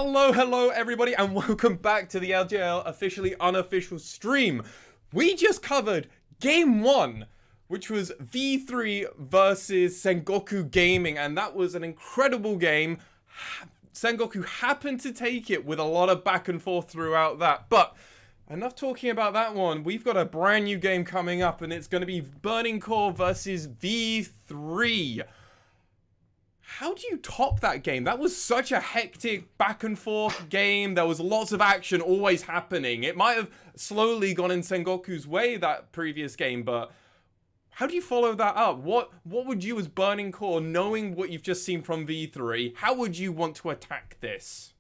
Hello everybody, and welcome back to the LJL officially unofficial stream. We just covered game 1, which was V3 versus Sengoku Gaming, and that was an incredible game. Sengoku happened to take it with a lot of back and forth throughout that, but enough talking about that one. We've got a brand new game coming up, and it's going to be Burning Core versus V3. How do you top that game? That was such a hectic back and forth game. There was lots of action always happening. It might have slowly gone in Sengoku's way, that previous game, but how do you follow that up? What would you, as Burning Core, knowing what you've just seen from V3, how would you want to attack this?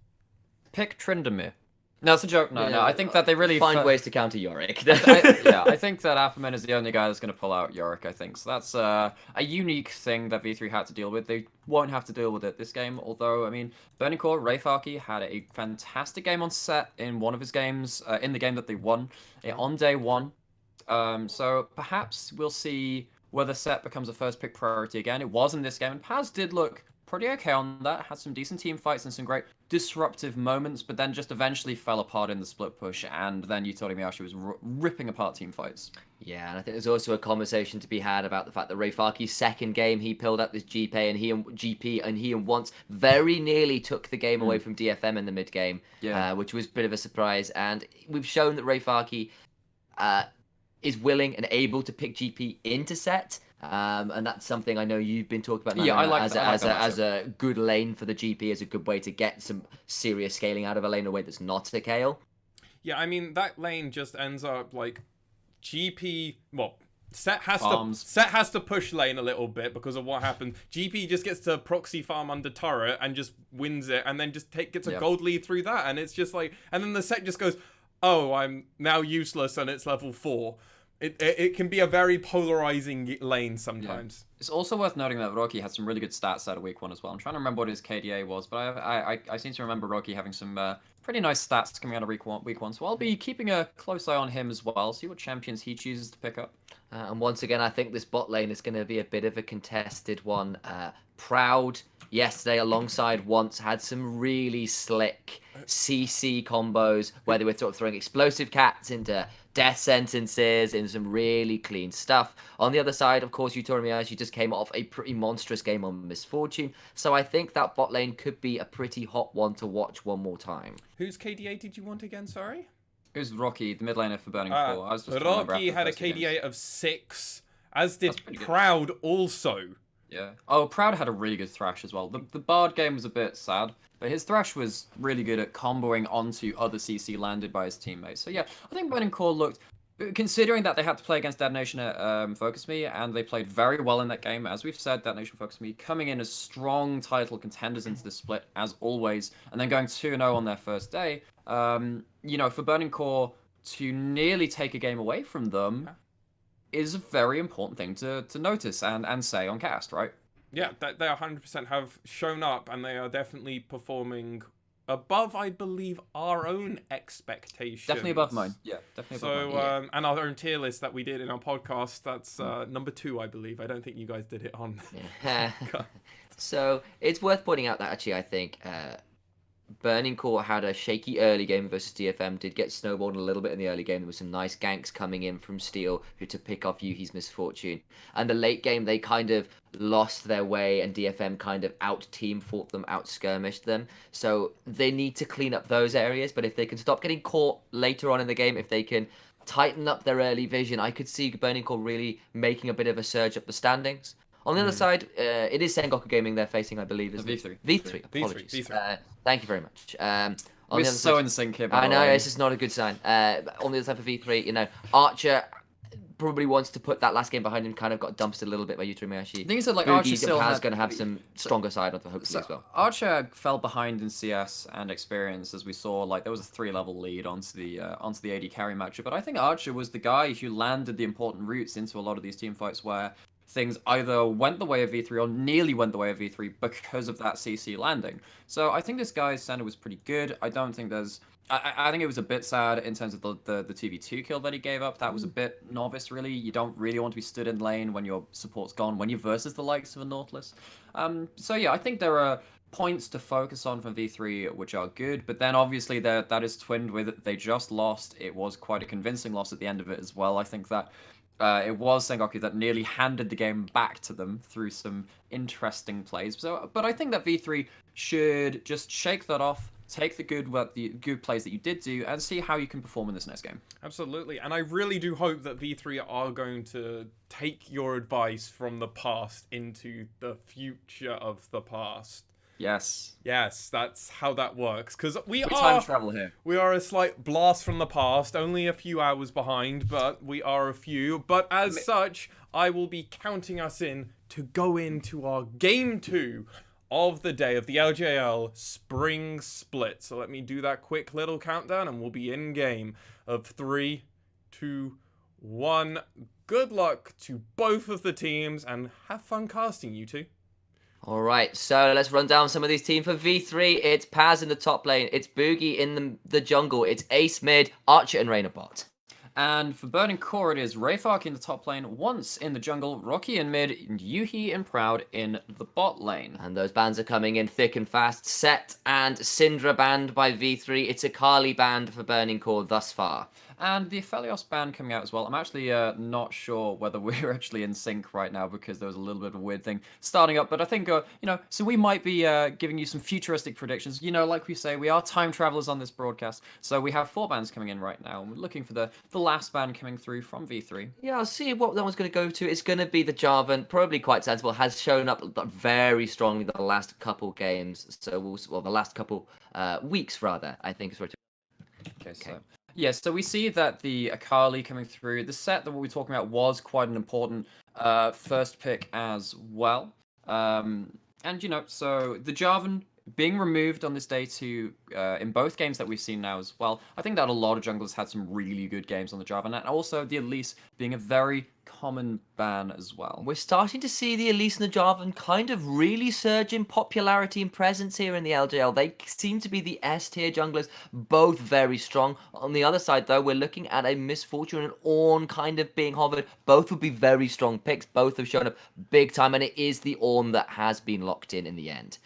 Pick Tryndamere. No, it's a joke. No, I think that they really find ways to counter Yorick. I think that Afferman is the only guy that's going to pull out Yorick, I think. So that's a unique thing that V3 had to deal with. They won't have to deal with it this game, although, I mean, Burning Core, Rayfarki had a fantastic game on set in one of his games, in the game that they won on day 1. So perhaps we'll see whether set becomes a first pick priority again. It was in this game, and Paz did look pretty okay on that, had some decent team fights and some great disruptive moments, but then just eventually fell apart in the split push, and then Yutori Miyashi was ripping apart team fights. Yeah, and I think there's also a conversation to be had about the fact that Rayfarki's second game, he pulled up this GP and he and once very nearly took the game away from DFM in the mid game, which was a bit of a surprise. And we've shown that Rayfarki is willing and able to pick GP into set. And that's something I know you've been talking about. Yeah, I like as a good lane for the GP, as a good way to get some serious scaling out of a lane in a way that's not a KO. Yeah, I mean, that lane just ends up like GP. Well, Set has to push lane a little bit because of what happened. GP just gets to proxy farm under turret and just wins it, and then just gets a gold lead through that, and it's just like, and then the Set just goes, "Oh, I'm now useless," and it's level 4. It can be a very polarizing lane sometimes. Yeah. It's also worth noting that Rocky had some really good stats out of week 1 as well. I'm trying to remember what his KDA was, but I seem to remember Rocky having some pretty nice stats coming out of week one. So I'll be keeping a close eye on him as well, see what champions he chooses to pick up. And once again, I think this bot lane is going to be a bit of a contested one. Proud yesterday alongside Once had some really slick CC combos where they were sort of throwing explosive cats into death sentences and some really clean stuff. On the other side, of course, Yutori Miyashi just came off a pretty monstrous game on Misfortune. So I think that bot lane could be a pretty hot one to watch one more time. Whose KDA did you want again, sorry? It was Rocky, the mid laner for Burning Core. Rocky had a KDA of 6, as did Proud also. Yeah. Oh, Proud had a really good Thrash as well. The Bard game was a bit sad, but his Thrash was really good at comboing onto other CC landed by his teammates. So yeah, I think Burning Core looked, considering that they had to play against Dead Nation at Focus Me, and they played very well in that game. As we've said, Dead Nation Focus Me coming in as strong title contenders into the split, as always, and then going 2-0 on their first day. You know, for Burning Core to nearly take a game away from them is a very important thing to notice and say on cast, right? Yeah, they 100% have shown up, and they are definitely performing above, I believe, our own expectations. Definitely above mine. Yeah, definitely above mine. And our own tier list that we did in our podcast, that's number 2, I believe. I don't think you guys did it on. So it's worth pointing out that actually I think Burning Core had a shaky early game versus DFM, did get snowballed a little bit in the early game. There were some nice ganks coming in from Steel who to pick off Yuhi's Misfortune. And the late game, they kind of lost their way and DFM kind of out-team fought them, out-skirmished them. So they need to clean up those areas, but if they can stop getting caught later on in the game, if they can tighten up their early vision, I could see Burning Core really making a bit of a surge up the standings. On the other side, it is Sengoku Gaming they're facing, I believe. Is V3. V3, apologies. V3. Thank you very much. We're so in sync here, by I the know, way. this is not a good sign. On the other side for V3, you know, Archer probably wants to put that last game behind him, kind of got dumpstered a little bit by Yutori Miyashi. The thing is that, like, Archer still has going to have some stronger side of the hopefully as well. Archer fell behind in CS and experience, as we saw. Like, there was a 3-level lead onto the AD carry matchup, but I think Archer was the guy who landed the important routes into a lot of these team fights where things either went the way of V3 or nearly went the way of V3 because of that CC landing. So I think this guy's center was pretty good. I don't think there's... I think it was a bit sad in terms of the 2v2 kill that he gave up. That was a bit novice, really. You don't really want to be stood in lane when your support's gone, when you're versus the likes of a Nautilus. So yeah, I think there are points to focus on for V3, which are good, but then obviously that is twinned with they just lost. It was quite a convincing loss at the end of it as well. I think that it was Sengoku that nearly handed the game back to them through some interesting plays. So, but I think that V3 should just shake that off, take the good plays that you did do, and see how you can perform in this next game. Absolutely, and I really do hope that V3 are going to take your advice from the past into the future of the past. Yes. Yes, that's how that works. Because we time travel here. We are a slight blast from the past, only a few hours behind, but we are a few. But as such, I will be counting us in to go into our game 2 of the day of the LJL Spring Split. So let me do that quick little countdown, and we'll be in game of 3, 2, 1. Good luck to both of the teams, and have fun casting, you two. All right, so let's run down some of these teams for V3. It's Paz in the top lane. It's Boogie in the jungle. It's Ace mid, Archer and Reina bot. And for Burning Core, it is Rayfark in the top lane, Once in the jungle, Rocky in mid, and Yuhi and Proud in the bot lane. And those bans are coming in thick and fast. Set and Syndra banned by V3. It's a Kali banned for Burning Core thus far. And the Aphelios ban coming out as well. I'm actually not sure whether we're actually in sync right now because there was a little bit of a weird thing starting up. But I think, so we might be giving you some futuristic predictions. Like we say, we are time travelers on this broadcast. So we have 4 bans coming in right now. And we're looking for the last ban coming through from V3. Yeah, I'll see what that one's going to go to. It's going to be the Jarvan. Probably quite sensible. Has shown up very strongly the last couple games. So the last couple weeks, rather, I think is where Okay. So... yeah, so we see that the Akali coming through, the set that we're talking about was quite an important first pick as well. So the Jarvan being removed on this day too, in both games that we've seen now as well. I think that a lot of junglers had some really good games on the Jarvan, and also the Elise being a very common ban as well. We're starting to see the Elise and the Jarvan kind of really surge in popularity and presence here in the LJL. They seem to be the S-tier junglers, both very strong. On the other side, though, we're looking at a Misfortune and Ornn kind of being hovered. Both would be very strong picks. Both have shown up big time, and it is the Ornn that has been locked in the end.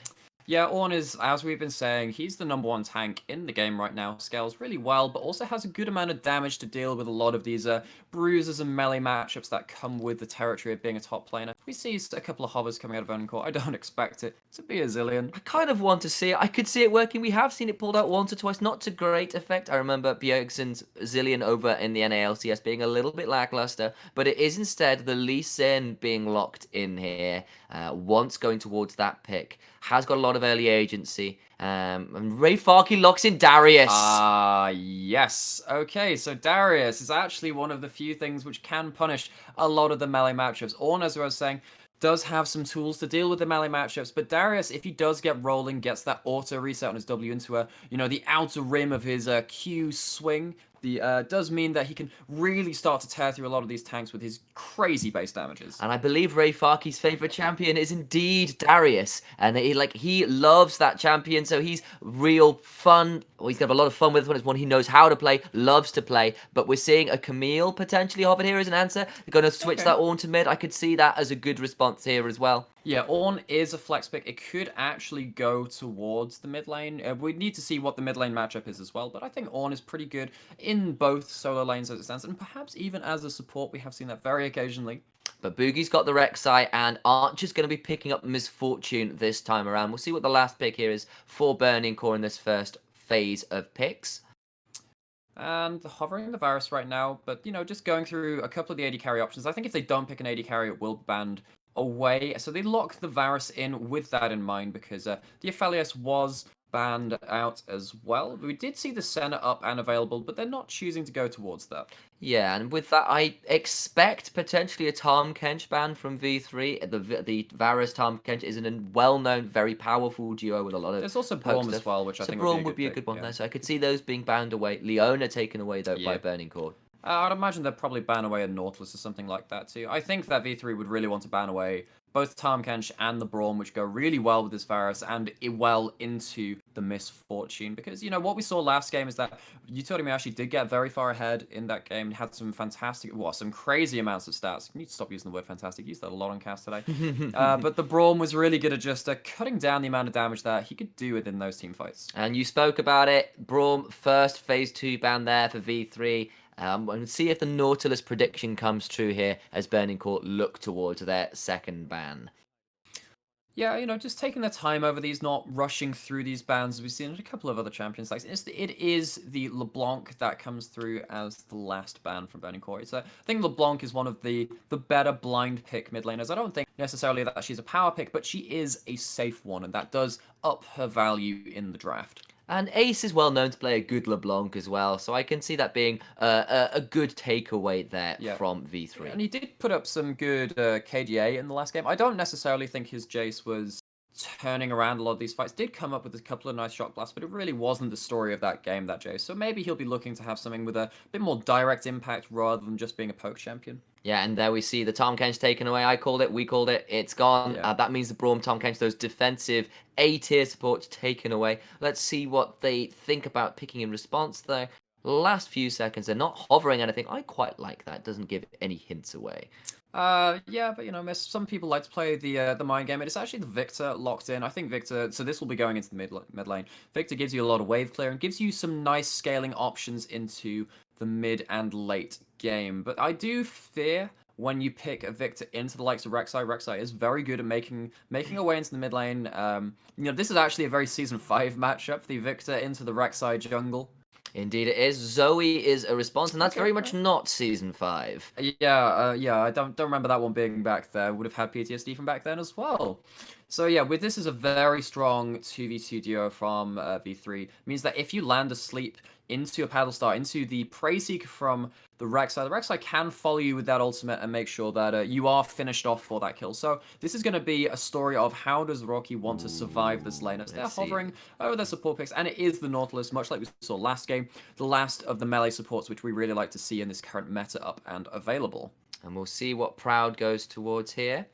Yeah, Ornn is, as we've been saying, he's the number 1 tank in the game right now. Scales really well, but also has a good amount of damage to deal with a lot of these bruises and melee matchups that come with the territory of being a top laner. We see a couple of hovers coming out of Burning Core. I don't expect it to be a Zilean. I kind of want to see it. I could see it working. We have seen it pulled out once or twice. Not to great effect. I remember Bjergsen's Zilean over in the NALCS being a little bit lackluster, but it is instead the Lee Sin being locked in here. Once going towards that pick. Has got a lot of early agency. And Rayfark locks in Darius. Yes. Okay, so Darius is actually one of the few things which can punish a lot of the melee matchups. Ornn, as I was saying, does have some tools to deal with the melee matchups, but Darius, if he does get rolling, gets that auto reset on his W into the outer rim of his Q swing, does mean that he can really start to tear through a lot of these tanks with his crazy base damages. And I believe Rayfark's favorite champion is indeed Darius, and he loves that champion, so he's real fun. Well, he's gonna have a lot of fun with it. It's one he knows how to play, loves to play. But we're seeing a Camille potentially hovered here as an answer. They're gonna switch that Ornn to mid. I could see that as a good response here as well. Yeah, Ornn is a flex pick. It could actually go towards the mid lane. We need to see what the mid lane matchup is as well, but I think Ornn is pretty good in both solo lanes as it stands, and perhaps even as a support. We have seen that very occasionally. But Boogie's got the Rek'Sai, and Archer's going to be picking up Misfortune this time around. We'll see what the last pick here is for Burning Core in this first phase of picks. And hovering the Varus right now, but, just going through a couple of the AD carry options. I think if they don't pick an AD carry, it will be banned away. So they lock the Varus in with that in mind, because the Aphelios was banned out as well. We did see the Senna up and available, but they're not choosing to go towards that. Yeah, and with that, I expect potentially a Tahm Kench ban from V3. The Varus Tahm Kench is a well-known, very powerful duo with a lot of. There's also Braum as well, which I think would be a good one there. So I could see those being banned away. Leona taken away though by Burning Core. I'd imagine they'd probably ban away a Nautilus or something like that too. I think that V3 would really want to ban away both Tahm Kench and the Braum, which go really well with this Varus and well into the misfortune, because what we saw last game is that Yutori actually did get very far ahead in that game and had some some crazy amounts of stats. You need to stop using the word fantastic. Use that a lot on cast today. But the Braum was really good at just cutting down the amount of damage that he could do within those team fights. And you spoke about it. Braum, first phase 2 ban there for V3. And see if the Nautilus prediction comes true here as Burning Court look towards their second ban. Yeah, just taking their time over these, not rushing through these bans. We've seen it a couple of other champions. Like it is the LeBlanc that comes through as the last ban from Burning Court. I think LeBlanc is one of the better blind pick mid laners. I don't think necessarily that she's a power pick, but she is a safe one, and that does up her value in the draft. And Ace is well known to play a good LeBlanc as well, so I can see that being a good takeaway there from V3. And he did put up some good KDA in the last game. I don't necessarily think his Jace was turning around a lot of these fights. Did come up with a couple of nice shock blasts, but it really wasn't the story of that game, that Jace. So maybe he'll be looking to have something with a bit more direct impact rather than just being a poke champion. Yeah, and there we see the Tahm Kench taken away. I called it, we called it, it's gone. Yeah. That means the Braum, Tahm Kench, those defensive A-tier supports taken away. Let's see what they think about picking in response there. Last few seconds, they're not hovering anything. I quite like that. It doesn't give any hints away. Yeah, but some people like to play the mind game. It's actually the Victor locked in. I think Victor, so this will be going into the mid lane. Victor gives you a lot of wave clear and gives you some nice scaling options into the mid and late game. But I do fear when you pick a Victor into the likes of Rek'Sai. Rek'Sai is very good at making a way into the mid lane. This is actually a very Season 5 matchup, the Victor into the Rek'Sai jungle. Indeed it is. Zoe is a response, and that's very much not Season 5. Yeah, I don't remember that one being back there. Would have had PTSD from back then as well. So yeah, with this is a very strong 2v2 duo from V3. Means that if you land asleep into a paddle star, into the Prey Seeker from the Rek'Sai can follow you with that ultimate and make sure that you are finished off for that kill. So this is going to be a story of how does Rocky want to survive this lane as they're hovering over their support picks, and it is the Nautilus, much like we saw last game, the last of the melee supports which we really like to see in this current meta up and available. And we'll see what Proud goes towards here.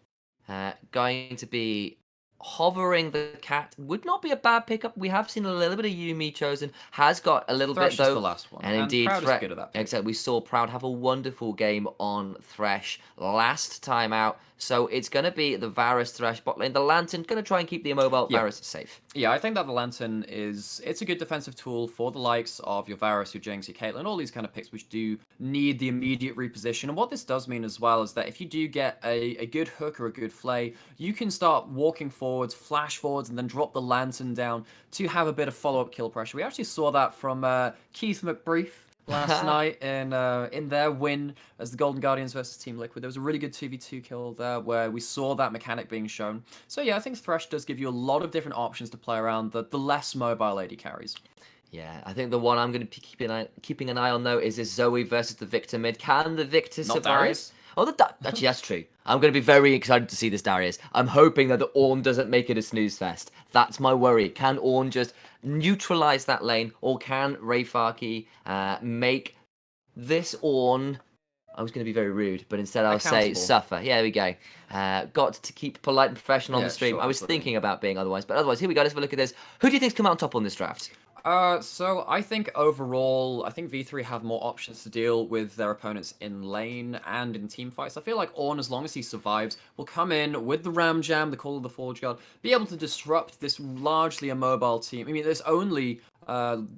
Going to be hovering the cat would not be a bad pickup. We have seen a little bit of Yumi chosen. Has got a little Thresh bit though. Is the last one. And indeed, Proud is good at that. Exactly. We saw Proud have a wonderful game on Thresh last time out. So it's going to be the Varus Thresh bot lane. The Lantern going to try and keep the immobile Varus safe. Yeah, I think that the Lantern it's a good defensive tool for the likes of your Varus, your Jinx, your Caitlyn, all these kind of picks which do need the immediate reposition. And what this does mean as well is that if you do get a good hook or a good flay, you can start walking forwards, flash forwards, and then drop the Lantern down to have a bit of follow-up kill pressure. We actually saw that from Keith McBrief last night in their win as the Golden Guardians versus Team Liquid. There was a really good 2v2 kill there where we saw that mechanic being shown. So yeah, I think Thresh does give you a lot of different options to play around the less mobile AD carries. Yeah, I think the one I'm going to be keeping an eye on though is this Zoe versus the Victor mid. Can the Victor survive? Darius. Oh, actually, that's true. I'm going to be very excited to see this Darius. I'm hoping that the Ornn doesn't make it a snooze fest. That's my worry. Can Ornn just neutralize that lane, or can Rayfaki make this Ornn... I was going to be very rude, but instead I'll say suffer. Yeah, there we go. Got to keep polite and professional on the stream. Sure, I was thinking about being otherwise, but otherwise, here we go. Let's have a look at this. Who do you think's come out on top on this draft? So I think overall, I think V3 have more options to deal with their opponents in lane and in team fights. I feel like Ornn, as long as he survives, will come in with the Ram Jam, the Call of the Forge God, be able to disrupt this largely immobile team. I mean, there's only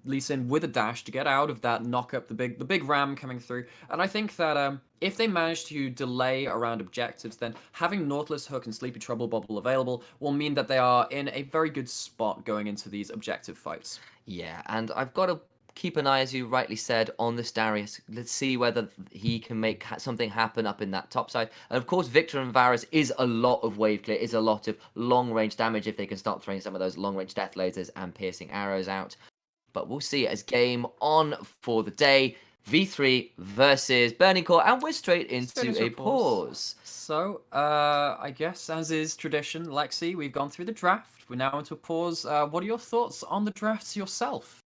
Lee Sin with a dash to get out of that, knock up the big Ram coming through. And I think that if they manage to delay around objectives, then having Nautilus Hook and Sleepy Trouble Bubble available will mean that they are in a very good spot going into these objective fights. Yeah, and I've got to keep an eye, as you rightly said, on this Darius. Let's see whether he can make something happen up in that top side. And of course, Victor and Varus is a lot of wave clear, is a lot of long-range damage if they can start throwing some of those long-range death lasers and piercing arrows out. But we'll see as game on for the day. V3 versus Burning Core, and we're straight into a pause. So, I guess as is tradition, Lexi, we've gone through the draft. We're now into a pause. What are your thoughts on the drafts yourself?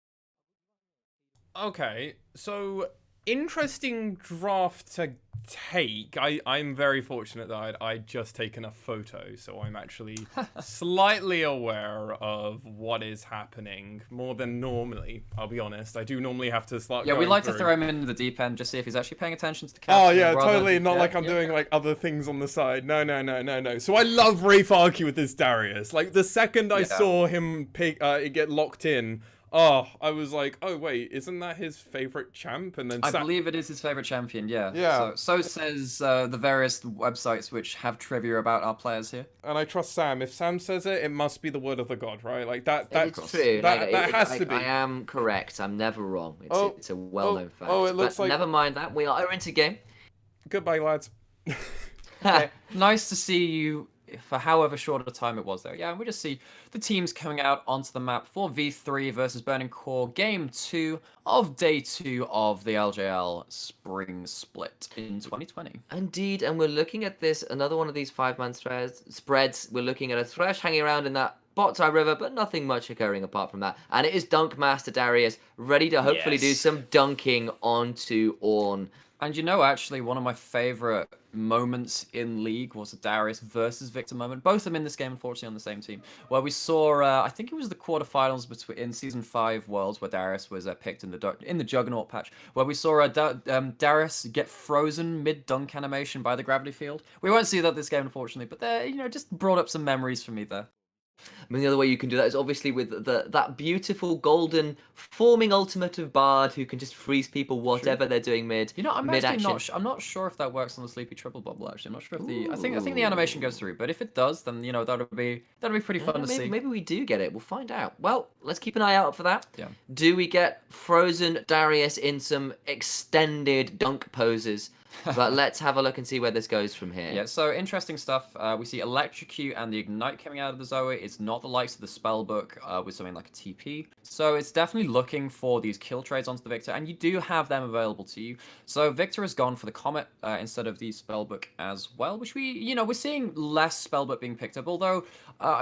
Okay, so interesting draft to take. I'm very fortunate that I'd just taken a photo, so I'm actually slightly aware of what is happening more than normally. I'll be honest. I do normally have to start. Yeah, we going like to through. throw him in the deep end, just see if he's actually paying attention to the Oh caption. yeah, rather- totally. Not yeah, like I'm yeah. doing like other things on the side. No. So I love Rafe Arky with this Darius. Like the second I Yeah. saw him pick, it get locked in. Oh, I was like, oh wait, isn't that his favorite champ? And then I believe it is his favorite champion, yeah. Yeah. So says the various websites which have trivia about our players here. and I trust Sam. If Sam says it, it must be the word of the god, right? Like that. It's true. That has to be. I am correct. I'm never wrong. It's a well-known fact. oh, it looks but like- never mind that. We are into game. Goodbye, lads. Okay. Nice to see you for however short a time it was there. Yeah, and we just see the teams coming out onto the map for V3 versus Burning Core, Game 2 of Day 2 of the LJL Spring Split in 2020. Indeed, and we're looking at this, another one of these 5-man spreads. We're looking at a Thresh hanging around in that Botsai River, but nothing much occurring apart from that. And it is Dunk Master Darius, ready to hopefully do Yes. some dunking onto Ornn. And you know, actually, one of my favorite moments in League was a Darius versus Victor moment. Both of them in this game, unfortunately, on the same team. Where we saw, I think it was the quarterfinals in Season 5 Worlds, where Darius was picked in the Juggernaut patch, where we saw Darius get frozen mid-dunk animation by the gravity field. We won't see that this game, unfortunately, but they, just brought up some memories for me there. I mean, the other way you can do that is obviously with that beautiful golden forming ultimate of Bard who can just freeze people whatever they're doing mid. I'm mid actually action. I'm not sure if that works on the Sleepy Triple Bubble. Actually, I'm not sure if I think the animation goes through, but if it does, then that'll be pretty fun to see. Maybe we do get it. We'll find out. Well, let's keep an eye out for that. Yeah. Do we get frozen Darius in some extended dunk poses? But let's have a look and see where this goes from here. Yeah, so interesting stuff. We see Electrocute and the Ignite coming out of the Zoe. It's not the likes of the Spellbook with something like a TP. So it's definitely looking for these kill trades onto the Victor, and you do have them available to you. So Victor has gone for the Comet instead of the Spellbook as well, which we're seeing less Spellbook being picked up, although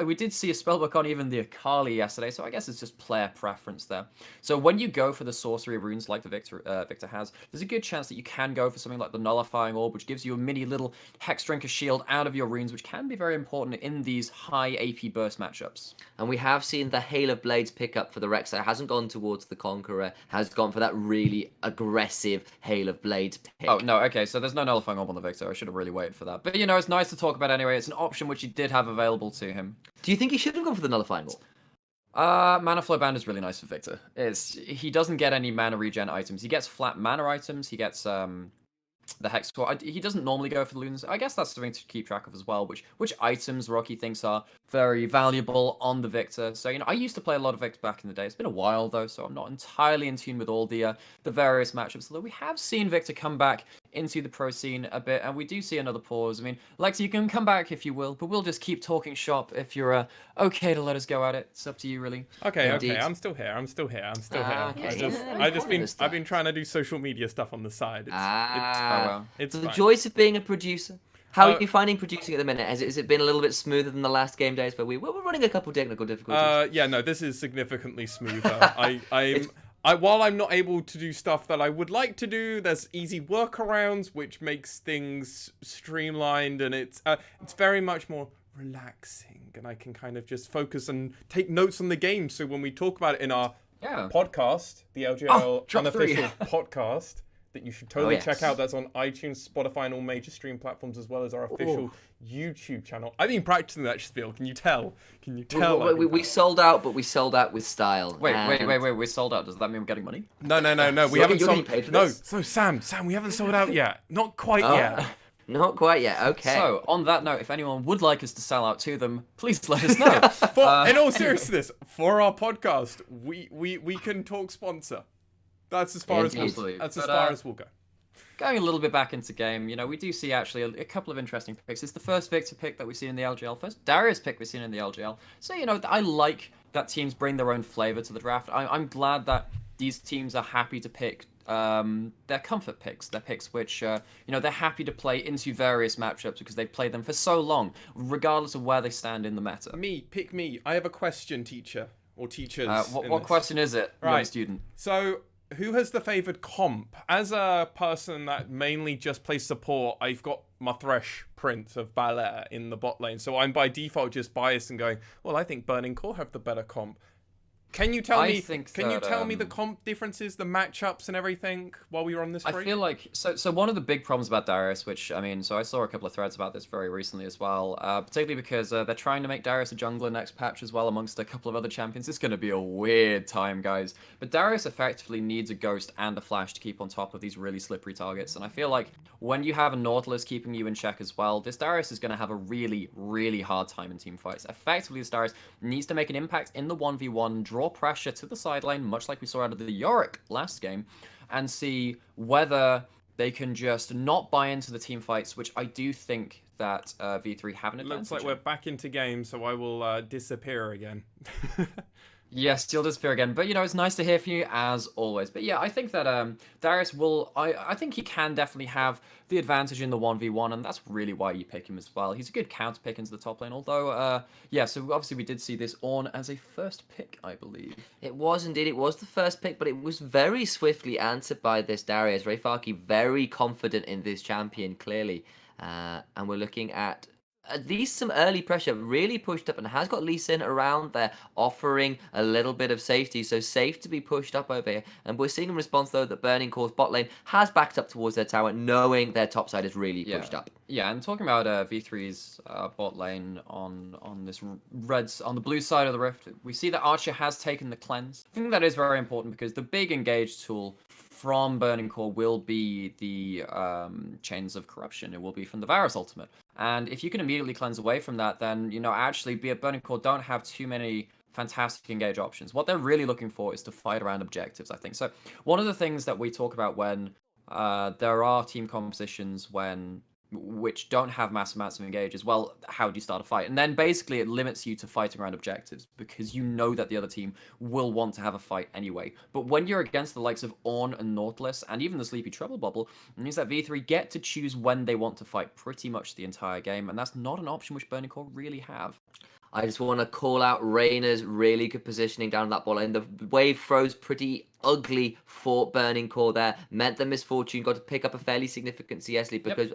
we did see a Spellbook on even the Akali yesterday, so I guess it's just player preference there. So when you go for the Sorcery runes like the Victor has, there's a good chance that you can go for something like the Nullifying Orb, which gives you a mini little Hex Drinker shield out of your runes, which can be very important in these high AP burst matchups. And we have seen the Hail of Blades pick up for the Rek'Sai. It hasn't gone towards the Conqueror, has gone for that really aggressive Hail of Blades pick. Oh, no, okay, so there's no Nullifying Orb on the Victor. I should have really waited for that. But, it's nice to talk about anyway. It's an option which he did have available to him. Do you think he should have gone for the Nullifying Orb? Mana Flow Band is really nice for Victor. He doesn't get any mana regen items. He gets flat mana items. He gets the Hex Core. He doesn't normally go for the Lunes. I guess that's something to keep track of as well, which items Rocky thinks are very valuable on the Victor. So, I used to play a lot of Victor back in the day. It's been a while, though, so I'm not entirely in tune with all the various matchups, although we have seen Victor come back into the pro scene a bit, and we do see another pause. I mean, Lex, you can come back if you will, but we'll just keep talking shop if you're okay to let us go at it. It's up to you, really. Okay, Indeed. I'm still here. Okay, I've been trying to do social media stuff on the side. It's the fine. joys of being a producer. How are you finding producing at the minute? Has it been a little bit smoother than the last game days where we were running a couple technical difficulties? Yeah, no, this is significantly smoother. While I'm not able to do stuff that I would like to do, there's easy workarounds, which makes things streamlined, and it's very much more relaxing, and I can kind of just focus and take notes on the game. So when we talk about it in our podcast, the LJL Unofficial podcast, that you should totally check out. That's on iTunes, Spotify, and all major stream platforms, as well as our official YouTube channel. I've been practicing that spiel. Can you tell? We sold out, but we sold out with style. Wait, we sold out. Does that mean we're getting money? No. We haven't sold. No, so Sam, we haven't sold out yet. Not quite yet. Not quite yet. Okay. So, on that note, if anyone would like us to sell out to them, please let us know. In all seriousness, for our podcast, we can talk sponsor. That's as far as we'll go. Going a little bit back into game, we do see actually a couple of interesting picks. It's the first Victor pick that we've seen in the LGL, first Darius pick we've seen in the LGL. So, I like that teams bring their own flavor to the draft. I'm glad that these teams are happy to pick their comfort picks, their picks which, they're happy to play into various matchups because they've played them for so long, regardless of where they stand in the meta. Pick me. I have a question, teacher, or teachers. What question is it, young student? So, who has the favored comp? As a person that mainly just plays support, I've got my Thresh print of Ballet in the bot lane, so I'm by default just biased and going, well, I think Burning Core have the better comp. Can you tell me? Can you tell me the comp differences, the matchups, and everything while we were on this break? I feel like so one of the big problems about Darius, which I mean, so I saw a couple of threads about this very recently as well, particularly because they're trying to make Darius a jungler next patch as well, amongst a couple of other champions. It's going to be a weird time, guys. But Darius effectively needs a Ghost and a Flash to keep on top of these really slippery targets, and I feel like when you have a Nautilus keeping you in check as well, this Darius is going to have a really, really hard time in team fights. Effectively, this Darius needs to make an impact in the 1v1, draw pressure to the side lane, much like we saw out of the Yorick last game, and see whether they can just not buy into the team fights, which I do think that V3 have an advantage. Looks like we're back into game, so I will disappear again. Yes, you'll disappear again. But, you know, it's nice to hear from you, as always. But, yeah, I think that Darius will... I think he can definitely have the advantage in the 1v1, and that's really why you pick him as well. He's a good counter pick into the top lane, although, yeah, so obviously we did see this Ornn as a first pick, I believe. It was indeed. It was the first pick, but it was very swiftly answered by this Darius. Rayfaki very confident in this champion, clearly. And we're looking at least some early pressure, really pushed up, and has got Lee Sin around there, offering a little bit of safety, so safe to be pushed up over here. And we're seeing in response, though, that Burning Core's bot lane has backed up towards their tower, knowing their top side is really pushed up. Yeah, and talking about V3's bot lane on this on the blue side of the rift, we see that Archer has taken the cleanse. I think that is very important because the big engage tool from Burning Core will be the Chains of Corruption. It will be from the Varus ultimate. And if you can immediately cleanse away from that, then, you know, actually, be it Burning Core don't have too many fantastic engage options. What they're really looking for is to fight around objectives, I think. So one of the things that we talk about when there are team compositions which don't have massive amounts of engages, well, how do you start a fight? And then basically it limits you to fighting around objectives because you know that the other team will want to have a fight anyway. But when you're against the likes of Ornn and Nautilus and even the Sleepy Trouble Bubble, it means that V3 get to choose when they want to fight pretty much the entire game, and that's not an option which Burning Core really have. I just want to call out Reyna's really good positioning down that ball lane. The wave throws pretty ugly for Burning Core there. Meant that Misfortune got to pick up a fairly significant CS lead because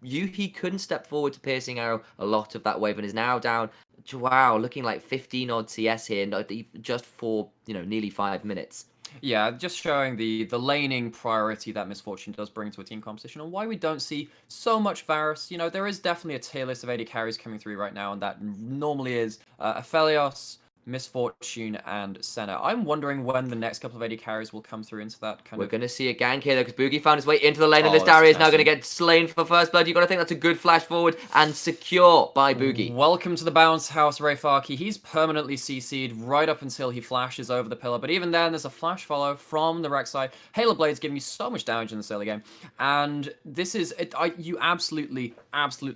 Yuhi couldn't step forward to Piercing Arrow a lot of that wave and is now down, wow, looking like 15 odd CS here, just for, you know, nearly 5 minutes. Yeah, just showing the laning priority that Misfortune does bring to a team composition and why we don't see so much Varus. You know, there is definitely a tier list of AD carries coming through right now, and that normally is Aphelios, Misfortune, and Senna. I'm wondering when the next couple of AD carries will come through into that kind of... We're going to see a gank here, though, because Boogie found his way into the lane, and this Darius is now going to get slain for first blood. You've got to think that's a good flash forward, and secure by Boogie. Welcome to the bounce house, Rayfaki. He's permanently CC'd right up until he flashes over the pillar, but even then, there's a flash follow from the Rex side. Halo Blade's giving you so much damage in this early game, and this is... you absolutely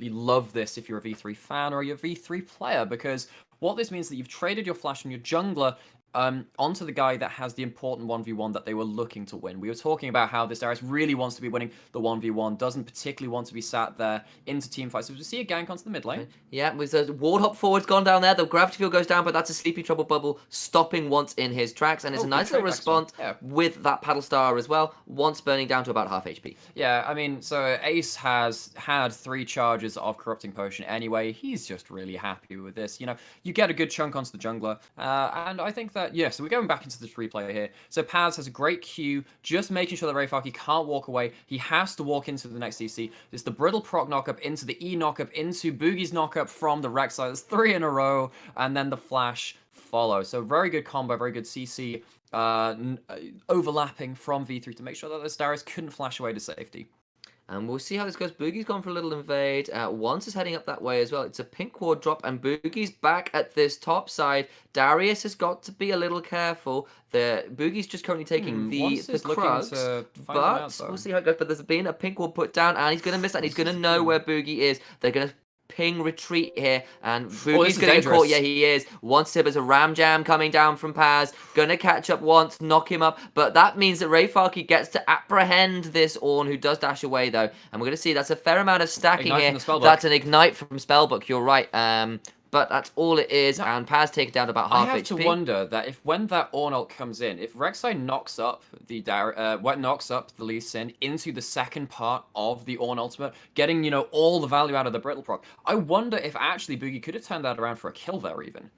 love this if you're a V3 fan or you're a V3 player, because... what this means is that you've traded your flash and your jungler onto the guy that has the important 1v1 that they were looking to win. We were talking about how this Darius really wants to be winning the 1v1, doesn't particularly want to be sat there into team fights. So we see a gank onto the mid lane. Yeah, with the ward hop forward's gone down there. The gravity field goes down, but that's a Sleepy Trouble Bubble stopping once in his tracks. And it's a nice little response with that Paddle Star as well, once burning down to about half HP. Yeah, I mean, so Ace has had 3 charges of Corrupting Potion anyway. He's just really happy with this. You know, you get a good chunk onto the jungler. And I think that, yeah, so we're going back into this replay here. So Paz has a great Q, just making sure that Rayfaki can't walk away. He has to walk into the next CC. It's the Brittle proc knockup into the E knockup into Boogie's knockup from the Rex side. There's 3 in a row, and then the flash follow. So very good combo, very good CC overlapping from V3 to make sure that the Darius couldn't flash away to safety. And we'll see how this goes. Boogie's gone for a little invade. Once is heading up that way as well. It's a pink ward drop, and Boogie's back at this top side. Darius has got to be a little careful. Boogie's just currently taking the Krugs, but we'll see how it goes. But there's been a pink ward put down, and he's going to miss that. And he's going to know where Boogie is. They're going to ping retreat here, and Boogie's going to get caught. Yeah, he is. Once there's a ram jam coming down from Paz, gonna catch up once, knock him up, but that means that Rayfaki gets to apprehend this Ornn, who does dash away though, and we're gonna see that's a fair amount of stacking here. That's an ignite from Spellbook. You're right. but that's all it is, No, and Paz taken down about I half have HP. to wonder that if when that Ornult comes in, if Rek'Sai knocks up the knocks up the Lee Sin into the second part of the Ornn ultimate, getting all the value out of the brittle proc, I wonder if actually Boogie could have turned that around for a kill there even.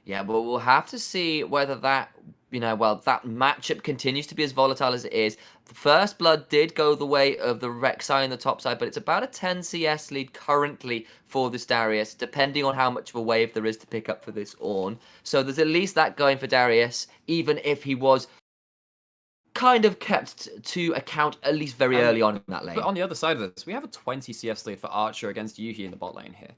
Yeah, but we'll have to see whether that, that matchup continues to be as volatile as it is. The first blood did go the way of the Rek'Sai on the top side, but it's about a 10 CS lead currently for this Darius, depending on how much of a wave there is to pick up for this Ornn. So there's at least that going for Darius, even if he was kind of kept to account at least very early on in that lane. But on the other side of this, we have a 20 CS lead for Archer against Yuhi in the bot lane here.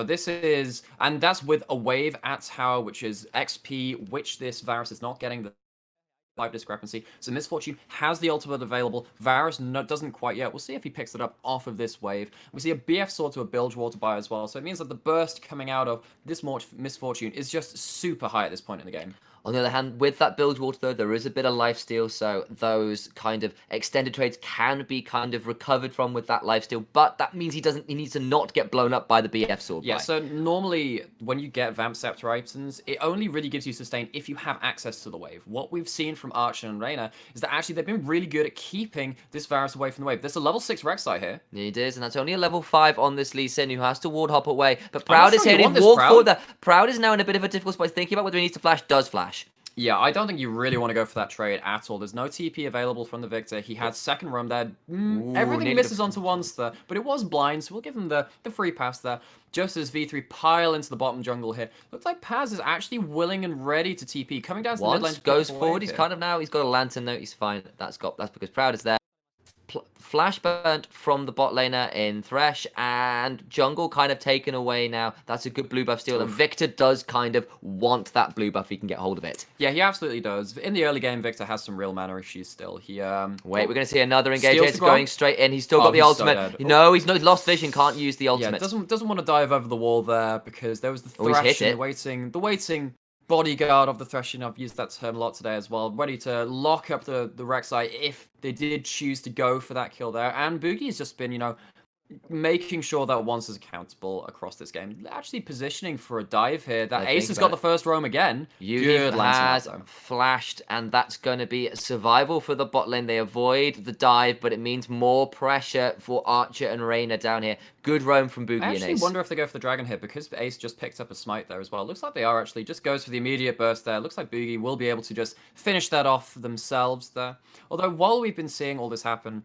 This is, and that's with a wave at tower, which is XP, which this Varus is not getting the 5 discrepancy. So Misfortune has the ultimate available. Varus doesn't quite yet. We'll see if he picks it up off of this wave. We see a BF sword to a bilge wall to buy as well. So it means that the burst coming out of this Misfortune is just super high at this point in the game. On the other hand, with that bilge water, though, there is a bit of lifesteal, so those kind of extended trades can be kind of recovered from with that lifesteal, but that means he needs to not get blown up by the BF sword. Yeah, so normally when you get Vamp Scepter items, it only really gives you sustain if you have access to the wave. What we've seen from Archer and Reyna is that actually they've been really good at keeping this Varus away from the wave. There's a level 6 Rek'Sai here. It is, and that's only a level 5 on this Lee Sin, who has to ward hop away, but Proud is here, he's walked forward there. Proud is now in a bit of a difficult spot. He's thinking about whether he needs to flash, does flash. Yeah, I don't think you really want to go for that trade at all. There's no TP available from the Victor. He had second roam there. Everything misses onto Onster, but it was blind, so we'll give him the free pass there. Just as V3 pile into the bottom jungle here. Looks like Paz is actually willing and ready to TP. Coming down to the mid lane. Goes forward, he's kind of now, he's got a lantern though, he's fine. That's because Proud is there. Flash burnt from the bot laner in Thresh, and jungle kind of taken away now. That's a good blue buff steal, and Victor does kind of want that blue buff if he can get hold of it. Yeah, he absolutely does. In the early game, Victor has some real mana issues still. He Wait, we're going to see another engage. It's going straight in. He's still got the he's ultimate. So No, he's lost vision, can't use the ultimate. Yeah, doesn't want to dive over the wall there because there was the Thresh and the waiting bodyguard of the Thresh. I've used that term a lot today as well. Ready to lock up the Rek'Sai if they did choose to go for that kill there. And Boogie's just been, making sure that Once is accountable across this game. Actually positioning for a dive here. That Ace has got the first roam again. Good has flashed, and that's going to be survival for the bot lane. They avoid the dive, but it means more pressure for Archer and Reyna down here. Good roam from Boogie and Ace. I actually wonder if they go for the dragon here because Ace just picked up a smite there as well. Looks like they are actually. Just goes for the immediate burst there. Looks like Boogie will be able to just finish that off themselves there. Although while we've been seeing all this happen,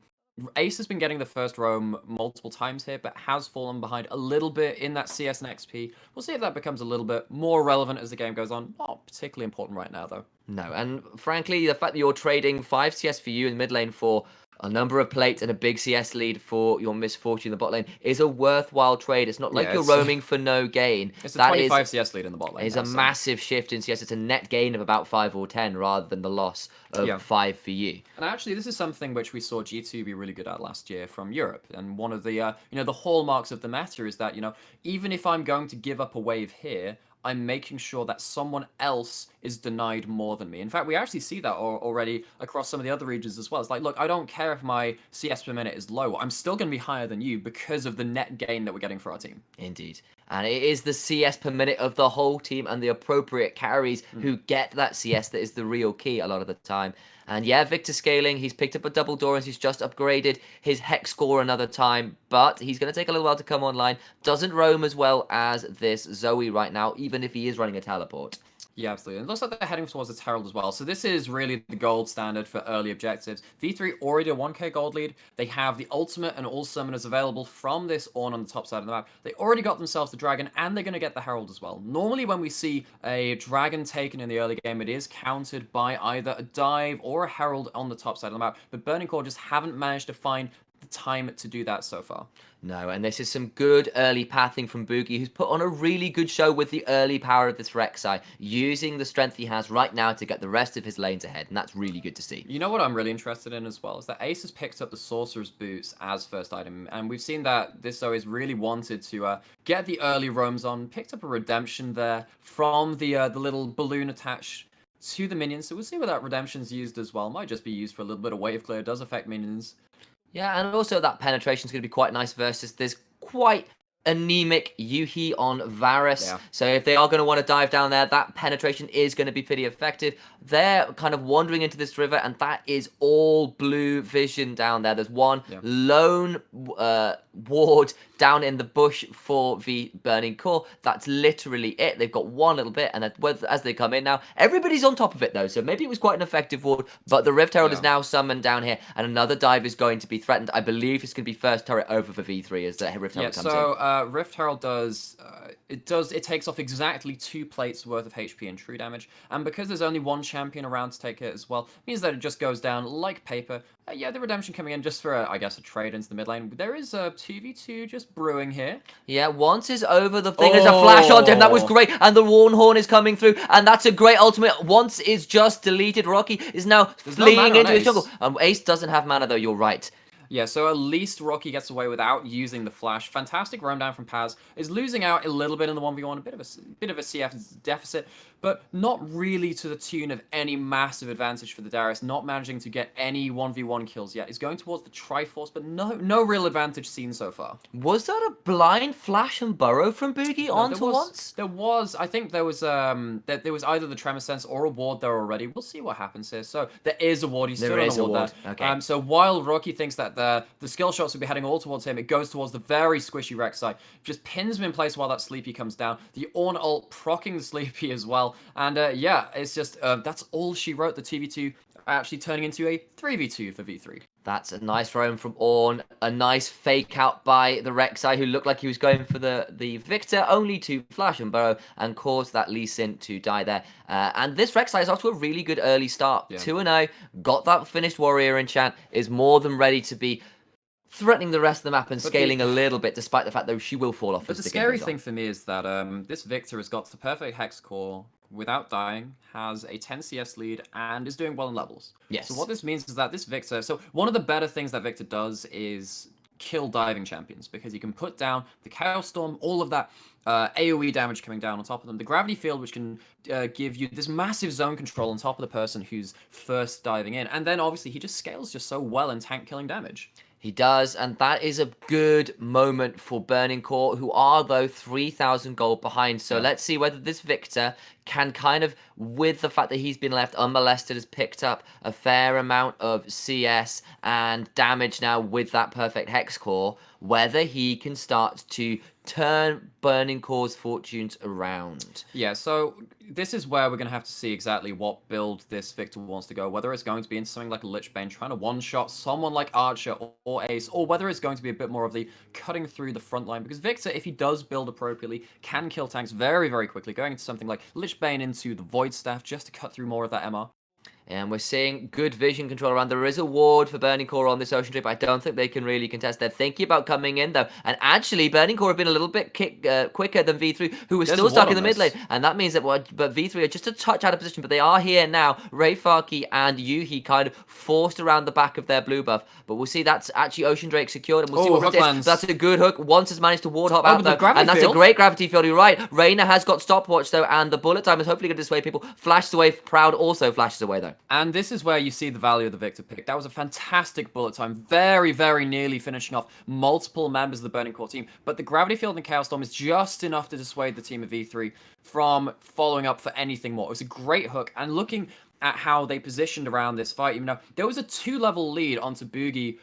Ace has been getting the first roam multiple times here, but has fallen behind a little bit in that CS and XP. We'll see if that becomes a little bit more relevant as the game goes on. Not particularly important right now, though. No, and frankly, the fact that you're trading 5 CS for you in mid lane for a number of plates and a big CS lead for your Misfortune in the bot lane is a worthwhile trade. It's not like you're roaming for no gain. It's a 25 CS lead in the bot lane. It's a massive shift in CS. It's a net gain of about 5 or 10 rather than the loss of 5 for you. And actually, this is something which we saw G2 be really good at last year from Europe. And one of the, the hallmarks of the meta is that, even if I'm going to give up a wave here, I'm making sure that someone else is denied more than me. In fact, we actually see that already across some of the other regions as well. It's like, look, I don't care if my CS per minute is low. I'm still going to be higher than you because of the net gain that we're getting for our team. Indeed. And it is the CS per minute of the whole team and the appropriate carries who get that CS that is the real key a lot of the time. And yeah, Victor scaling, he's picked up a double door and he's just upgraded his Hex score another time, but he's going to take a little while to come online. Doesn't roam as well as this Zoe right now, even if he is running a teleport. Yeah, absolutely. It looks like they're heading towards its Herald as well. So this is really the gold standard for early objectives. V3 already a 1k gold lead. They have the ultimate and all summoners available from this Ornn on the top side of the map. They already got themselves the dragon, and they're going to get the Herald as well. Normally when we see a dragon taken in the early game, it is countered by either a dive or a Herald on the top side of the map. But Burning Core just haven't managed to find the time to do that so far. No, and this is some good early pathing from Boogie, who's put on a really good show with the early power of this Rek'Sai, using the strength he has right now to get the rest of his lanes ahead, and that's really good to see. You know what I'm really interested in as well, is that Ace has picked up the Sorcerer's Boots as first item, and we've seen that this Zoe has really wanted to get the early roams on, picked up a redemption there from the little balloon attached to the minions, so we'll see where that redemption's used as well. Might just be used for a little bit of wave clear, it does affect minions. Yeah, and also that penetration is going to be quite nice versus this quite anemic Yuhi on Varus. Yeah. So if they are going to want to dive down there, that penetration is going to be pretty effective. They're kind of wandering into this river, and that is all blue vision down there. There's one lone ward down in the bush for the Burning Core. That's literally it. They've got one little bit, and as they come in now, everybody's on top of it, though. So maybe it was quite an effective ward, but the Rift Herald is now summoned down here, and another dive is going to be threatened. I believe it's going to be first turret over for V3 as the Rift Herald comes in. Rift Herald does it takes off exactly 2 plates worth of HP and true damage, and because there's only one champion around to take it as well, means that it just goes down like paper. The redemption coming in just for I guess a trade into the mid lane. There is a 2v2 just brewing here. Yeah, once is over the thing. There's a flash onto him. That was great, and the Warnhorn is coming through, and that's a great ultimate. Once is just deleted. Rocky is now fleeing into his jungle. Ace doesn't have mana though. You're right. Yeah, so at least Rocky gets away without using the flash. Fantastic roam down from Paz. Is losing out a little bit in the 1v1, a bit of a CF deficit, but not really to the tune of any massive advantage for the Darius. Not managing to get any 1v1 kills yet. Is going towards the Triforce, but no real advantage seen so far. Was that a blind flash and burrow from Boogie onto once? There was. I think there was there was either the Tremor Sense or a ward there already. We'll see what happens here. So there is a ward. He's still on a ward there. Okay. So while Rocky thinks that the skill shots will be heading all towards him, it goes towards the very squishy Rek'Sai. Just pins him in place while that Sleepy comes down. The Ornn ult proccing the Sleepy as well. And it's just that's all she wrote. The 2v2 actually turning into a 3v2 for V3. That's a nice roam from Ornn. A nice fake out by the Rek'Sai, who looked like he was going for the Victor, only to flash and burrow and cause that Lee Sin to die there. And this Rek'Sai is off to a really good early start. 2-0, got that finished warrior enchant, is more than ready to be threatening the rest of the map and scaling a little bit, despite the fact that she will fall off. But the scary thing for me is that this Victor has got the perfect hex core without dying, has a 10 CS lead, and is doing well in levels. Yes. So what this means is that this Victor... So one of the better things that Victor does is kill diving champions, because he can put down the Chaos Storm, all of that AoE damage coming down on top of them. The Gravity Field, which can give you this massive zone control on top of the person who's first diving in. And then, obviously, he just scales just so well in tank-killing damage. He does, and that is a good moment for Burning Core, who are, though, 3,000 gold behind. So let's see whether this Victor can kind of, with the fact that he's been left unmolested, has picked up a fair amount of CS and damage now with that perfect Hex Core, whether he can start to turn Burning Core's fortunes around. Yeah, so this is where we're going to have to see exactly what build this Victor wants to go, whether it's going to be into something like a Lich Bane, trying to one-shot someone like Archer or Ace, or whether it's going to be a bit more of the cutting through the front line, because Victor, if he does build appropriately, can kill tanks very, very quickly, going into something like Lich Bane into the Void Staff just to cut through more of that MR. And we're seeing good vision control around. There is a ward for Burning Core on this Ocean Trip. I don't think they can really contest. They're thinking about coming in, though. And actually, Burning Core have been a little bit quicker than V3, who was still stuck in the mid lane. And that means that but V3 are just a touch out of position. But they are here now. Ray Farki and Yuhi kind of forced around the back of their blue buff. But we'll see that's actually Ocean Drake secured. And we'll see what it is. That's a good hook. Once has managed to ward hop out, though. And that's a great gravity field. You're right. Reyna has got stopwatch, though. And the bullet time is hopefully going to dissuade people. Flashes away. Proud also flashes away, though. And this is where you see the value of the Victor pick. That was a fantastic bullet time, very, very nearly finishing off multiple members of the Burning Core team, but the Gravity Field and Chaos Storm is just enough to dissuade the team of V3 from following up for anything more. It was a great hook, and looking at how they positioned around this fight, even though there was a 2-level lead onto Boogie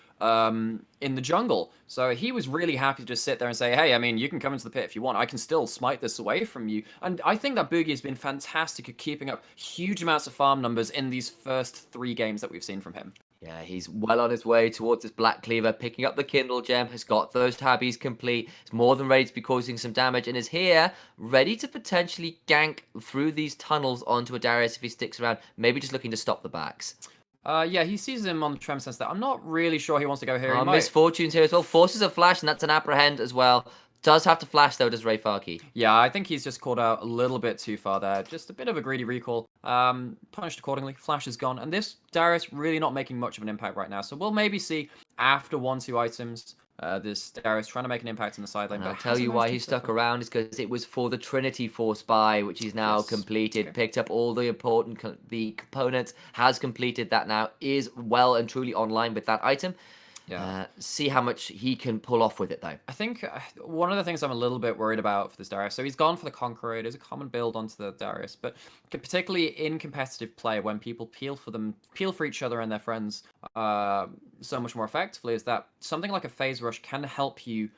in the jungle. So he was really happy to just sit there and say, hey, I mean, you can come into the pit if you want. I can still smite this away from you. And I think that Boogie has been fantastic at keeping up huge amounts of farm numbers in these first 3 games that we've seen from him. Yeah, he's well on his way towards this Black Cleaver, picking up the Kindle Gem, has got those tabbies complete, is more than ready to be causing some damage, and is here, ready to potentially gank through these tunnels onto a Darius if he sticks around, maybe just looking to stop the backs. Yeah, he sees him on the Trem Sense there. I'm not really sure he wants to go here. Misfortunes here as well. Forces a flash, and that's an apprehend as well. Does have to flash, though, does Ray Farki. Yeah, I think he's just called out a little bit too far there. Just a bit of a greedy recall. Punished accordingly. Flash is gone. And this Darius really not making much of an impact right now. So we'll maybe see after 1-2 items, this Darius trying to make an impact in the side lane. I'll tell you why he stuck around is because it was for the Trinity Force buy, which he's now completed. Okay. Picked up all the important the components, has completed that now, is well and truly online with that item. Yeah. See how much he can pull off with it, though. I think one of the things I'm a little bit worried about for this Darius, so he's gone for the Conqueror. It is a common build onto the Darius, but particularly in competitive play, when people peel for each other and their friends so much more effectively, is that something like a phase rush can help you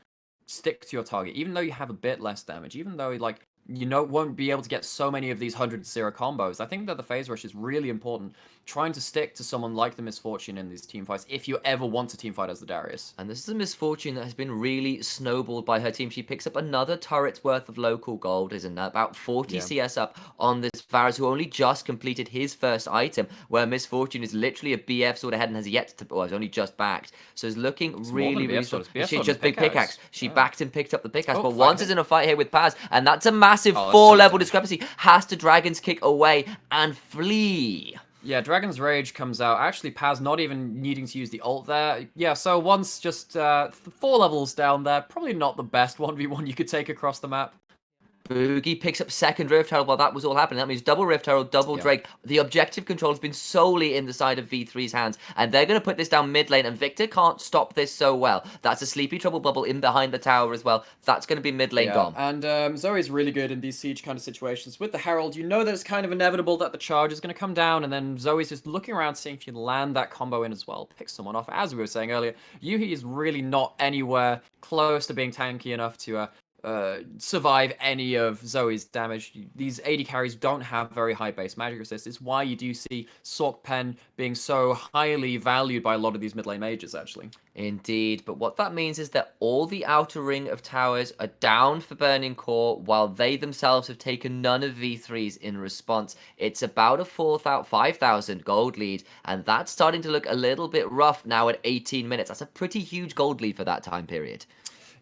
stick to your target, even though you have a bit less damage, even though like won't be able to get so many of these 100-0 combos. I think that the phase rush is really important, trying to stick to someone like the Misfortune in these team fights if you ever want to team fight as the Darius. And this is a Misfortune that has been really snowballed by her team. She picks up another turret's worth of local gold, isn't that? About 40 CS up on this Varus, who only just completed his first item, where Misfortune is literally a BF sword ahead and has yet to, well, is only just backed. So it's looking really strong. She's just big pickaxe. She backed and picked up the pickaxe, but once is in a fight here with Paz, and that's a massive 4-level discrepancy. Has to Dragon's Kick away and flee. Yeah, Dragon's Rage comes out. Actually, Paz not even needing to use the ult there. Yeah, so once just 4 levels down there, probably not the best 1v1 you could take across the map. Boogie picks up second Rift Herald while that was all happening. That means double Rift Herald, double Drake. The objective control has been solely in the side of V3's hands, and they're going to put this down mid lane, and Victor can't stop this so well. That's a Sleepy Trouble bubble in behind the tower as well. That's going to be mid lane gone. And Zoe's really good in these siege kind of situations. With the Herald, you know that it's kind of inevitable that the charge is going to come down, and then Zoe's just looking around seeing if you land that combo in as well. Pick someone off. As we were saying earlier, Yuhi is really not anywhere close to being tanky enough to survive any of Zoe's damage. These AD carries don't have very high base magic resist. It's why you do see Sork Pen being so highly valued by a lot of these mid lane mages, actually. Indeed, but what that means is that all the outer ring of towers are down for Burning Core, while they themselves have taken none of V3's in response. It's about a 5,000 gold lead, and that's starting to look a little bit rough now at 18 minutes. That's a pretty huge gold lead for that time period.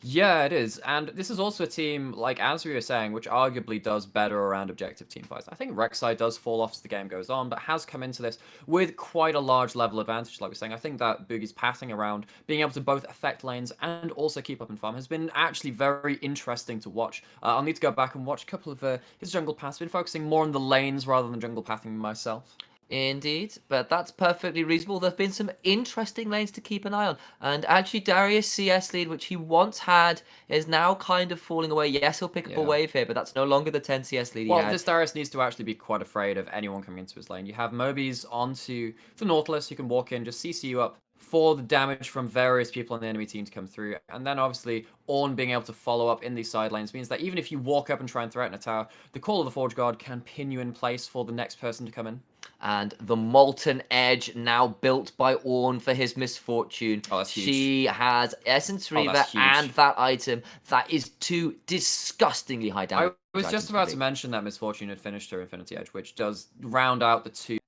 Yeah, it is. And this is also a team, like as we were saying, which arguably does better around objective team fights. I think Rek'Sai does fall off as the game goes on, but has come into this with quite a large level advantage, like we're saying. I think that Boogie's passing around, being able to both affect lanes and also keep up in farm, has been actually very interesting to watch. I'll need to go back and watch a couple of his jungle paths. I've been focusing more on the lanes rather than jungle pathing myself. Indeed, but that's perfectly reasonable. There have been some interesting lanes to keep an eye on. And actually, Darius' CS lead, which he once had, is now kind of falling away. Yes, he'll pick up a wave here, but that's no longer the 10 CS lead he had. Well, this Darius needs to actually be quite afraid of anyone coming into his lane. You have Mobies onto the Nautilus. You can walk in, just CC you up for the damage from various people on the enemy team to come through. And then obviously Ornn being able to follow up in these side lanes means that even if you walk up and try and threaten a tower, the Call of the Forge Guard can pin you in place for the next person to come in. And the Molten Edge now built by Ornn for his Misfortune. Oh, that's huge. She has Essence Reaver and that item. That is 2 disgustingly high damage. I was just about to mention that Misfortune had finished her Infinity Edge, which does round out the 2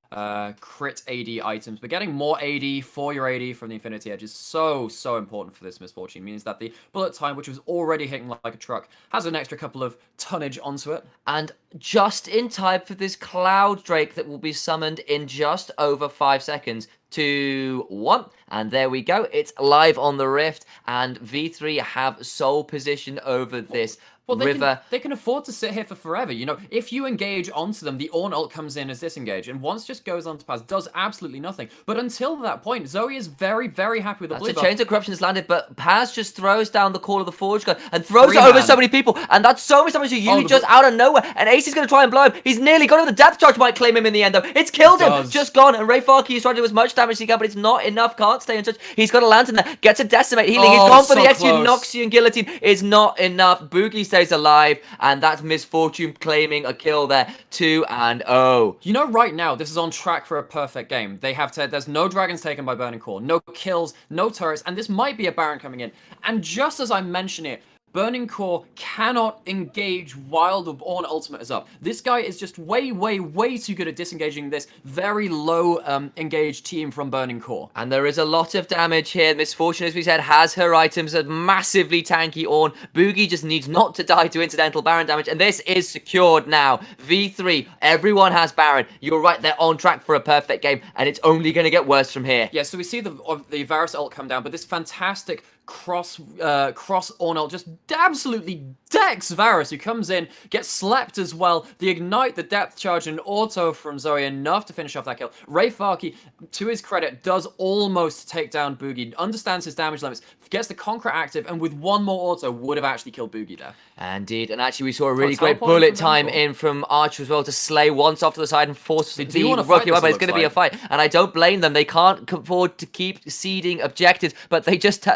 crit AD items, but getting more AD for your AD from the Infinity Edge is so important for this Misfortune. It means that the bullet time, which was already hitting like a truck, has an extra couple of tonnage onto it. And just in time for this Cloud Drake that will be summoned in just over 5 seconds. 2, 1, and there we go. It's live on the Rift, and V3 have sole position over this river. They can afford to sit here for forever. You know, if you engage onto them, the Ornn ult comes in as disengage, and once just goes onto Paz, does absolutely nothing. But until that point, Zoe is very happy with the blue buff. That's a Chains of Corruption has landed, but Paz just throws down the Call of the Forge Guard and throws it over so many people, and that's so much damage to Yui just out of nowhere, and Ace is going to try and blow him. He's nearly got him. The Depth Charge might claim him in the end, though. It's killed him. Just gone, and Ray Farkey is trying to do as much damage as he can, but it's not enough. Can't stay in touch. He's got a lantern there. Gets a Decimate healing. He's gone for the extra Noxian Guillotine. Is not enough. Boogie stays alive, and that's Misfortune claiming a kill there. 2-0. You know, right now, this is on track for a perfect game. They have there's no dragons taken by Burning Core, no kills, no turrets, and this might be a Baron coming in. And just as I mention it, Burning Core cannot engage while the Ornn ultimate is up. This guy is just way too good at disengaging this very low engaged team from Burning Core. And there is a lot of damage here. Misfortune, as we said, has her items at massively tanky Ornn. Boogie just needs not to die to incidental Baron damage, and this is secured now. V3, everyone has Baron. You're right, they're on track for a perfect game, and it's only going to get worse from here. Yeah, so we see the Varus ult come down, but this fantastic cross Ornn ult just absolutely Dex Varus, who comes in, gets slept as well. The Ignite, the Depth Charge, and Auto from Zoe, enough to finish off that kill. Ray Farkey, to his credit, does almost take down Boogie, understands his damage limits, gets the Conqueror active, and with one more auto would have actually killed Boogie there. Indeed, and actually we saw a really great teleporting bullet from time Vanguard. in from Archer as well to slay once off to the side and force They the do wanna rookie fight away, this, but it it's going to be a looks fight, and I don't blame them. They can't afford to keep seeding objectives, but they just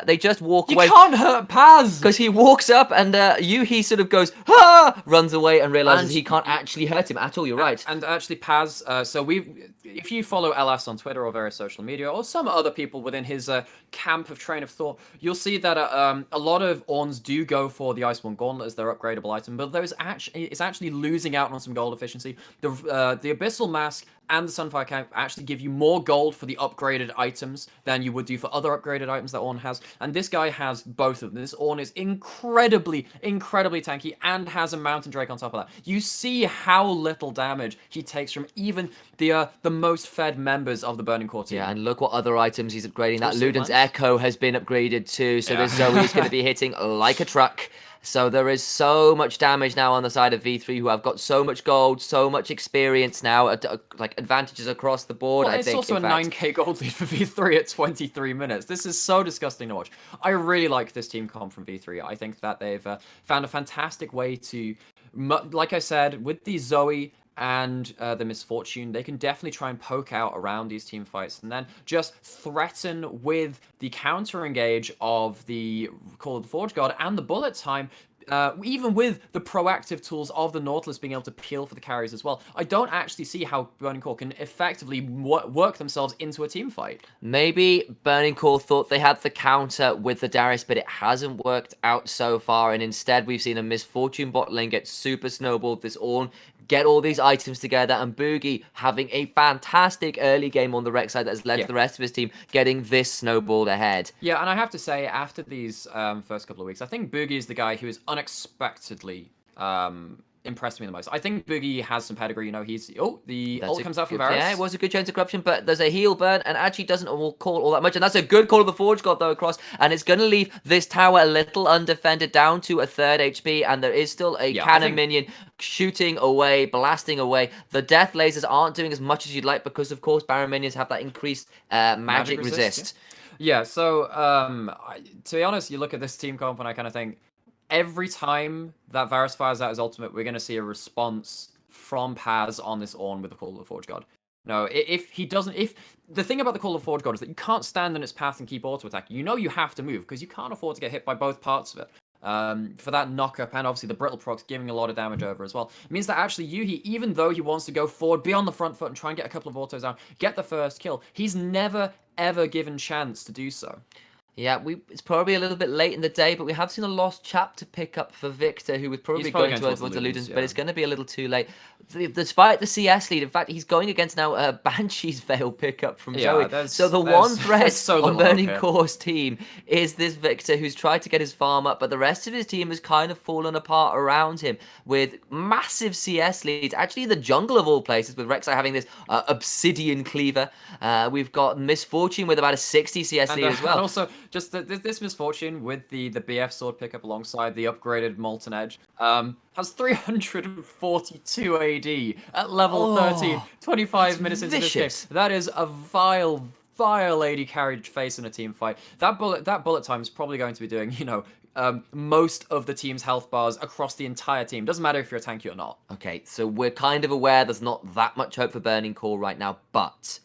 walk away. You can't hurt Paz! Because he walks up and Yuhi sort of goes, ah, runs away and realizes he can't actually hurt him at all. You're right. And actually, Paz, if you follow LS on Twitter or various social media, or some other people within his camp of train of thought, you'll see that a lot of Orns do go for the Iceborne Gauntlet as their upgradable item, but it's actually losing out on some gold efficiency. The Abyssal Mask and the Sunfire Camp actually give you more gold for the upgraded items than you would do for other upgraded items that Ornn has. And this guy has both of them. This Ornn is incredibly, incredibly tanky and has a Mountain Drake on top of that. You see how little damage he takes from even the most fed members of the Burning Core team. Yeah, and look what other items he's upgrading. That Also Luden's once. Echo has been upgraded too, so this Zoe is going to be hitting like a truck. So there is so much damage now on the side of V3, who have got so much gold, so much experience now, like advantages across the board. Well, I it's think. also a 9k gold lead for V3 at 23 minutes. This is so disgusting to watch. I really like this team comp from V3. I think that they've found a fantastic way to, like I said, with the Zoe and the Misfortune, they can definitely try and poke out around these team fights and then just threaten with the counter engage of the Call of the Forge God and the bullet time. Even with the proactive tools of the Nautilus being able to peel for the carries as well, I don't actually see how Burning Core can effectively work themselves into a team fight. Maybe Burning Core thought they had the counter with the Darius, but it hasn't worked out so far, and instead we've seen a Misfortune bot lane get super snowballed this Ornn, get all these items together, and Boogie having a fantastic early game on the Rex side that has led to the rest of his team getting this snowballed ahead. Yeah, and I have to say, after these first couple of weeks, I think Boogie is the guy who is unexpectedly impressed me the most. I think Boogie has some pedigree. You know, the ult comes out from Varus. Yeah, it was a good chance of corruption, but there's a heal burn, and actually doesn't call all that much, and that's a good call of the Forge God, though, across, and it's going to leave this tower a little undefended, down to a third HP, and there is still a cannon minion shooting away, blasting away. The death lasers aren't doing as much as you'd like, because, of course, Baron minions have that increased magic resist. Yeah, so, to be honest, you look at this team comp, and I kind of think, every time that Varus fires out his ultimate, we're going to see a response from Paz on this Ornn with the Call of the Forge God. No, if the thing about the Call of the Forge God is that you can't stand in its path and keep auto attacking. You know you have to move because you can't afford to get hit by both parts of it. For that knock-up, and obviously the brittle procs giving a lot of damage over as well. It means that actually Yuhi, even though he wants to go forward, be on the front foot and try and get a couple of autos down, get the first kill, he's never, ever given chance to do so. Yeah, it's probably a little bit late in the day, but we have seen a lost chapter pick up for Victor, who was probably going towards the Ludens, but it's going to be a little too late. Despite the CS lead, in fact, he's going against now a Banshee's Veil pickup from Zoe. So the one threat on Burning Core's team is this Victor, who's tried to get his farm up, but the rest of his team has kind of fallen apart around him with massive CS leads. Actually, the jungle of all places, with Rek'Sai having this Obsidian Cleaver. We've got Misfortune with about a 60 CS lead as well. And also, just this Misfortune with the BF sword pickup alongside the upgraded Molten Edge has 342 AD at level 13, 25 minutes into this game. That is a vile AD carried face in a team fight. That bullet time is probably going to be doing, most of the team's health bars across the entire team. Doesn't matter if you're a tanky or not. Okay, so we're kind of aware there's not that much hope for Burning Core right now, but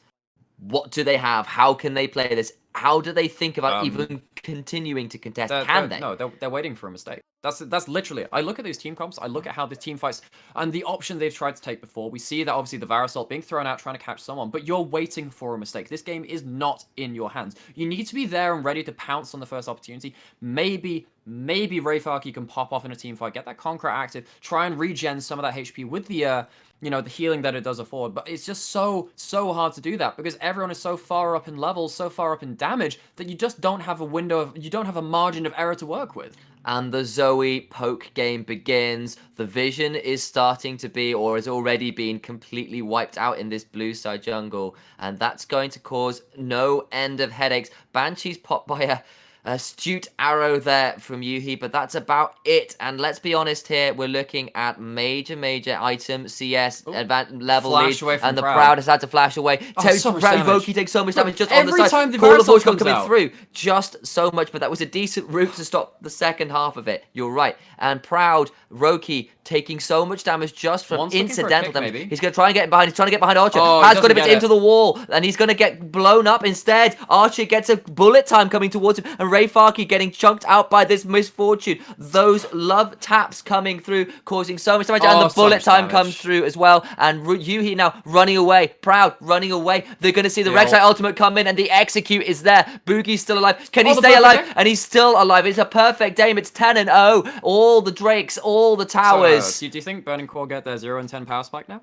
what do they have? How can they play this? How do they think about even continuing to contest? Can they? No, they're waiting for a mistake. That's literally it. I look at these team comps, I look at how the team fights, and the option they've tried to take before. We see that obviously the Varus ult being thrown out, trying to catch someone, but you're waiting for a mistake. This game is not in your hands. You need to be there and ready to pounce on the first opportunity. Maybe Ray Farkey can pop off in a team fight, get that Conqueror active, try and regen some of that HP with the the healing that it does afford, but it's just so hard to do that because everyone is so far up in levels, so far up in damage that you just don't have you don't have a margin of error to work with. And the Zoe poke game begins. The vision is starting to be, or has already been, completely wiped out in this blue side jungle, and that's going to cause no end of headaches. Banshee's popped by astute arrow there from Yuhi, but that's about it. And let's be honest here, we're looking at major item, CS, level Flash lead, away from and the Proud. Proud has had to flash away. So much damage. Voki takes so much damage just on the Every side. time the Call of Varusol Fortune comes coming out. through, just so much, but that was a decent route to stop the second half of it. You're right. And Proud, Roki taking so much damage just from One's looking for a incidental kick, damage. maybe. He's going to try and get behind. He's trying to get behind Archer. Oh, he Has got doesn't him get into it. the wall, and he's going to get blown up instead. Archer gets a bullet time coming towards him, and Ray Farkey getting chunked out by this misfortune. Those love taps coming through, causing so much damage, and Oh, the so bullet much time damage. comes through as well. And Yuhi now running away, Proud running away. They're going to see the Yeah. Rek'Sai ultimate come in, and the execute is there. Boogie's still alive. Can he the stay perfect alive? game. And he's still alive. It's a perfect game. It's 10-0. All the Drakes, all the towers. So, do you think Burning Core get their 0 and 10 power spike now?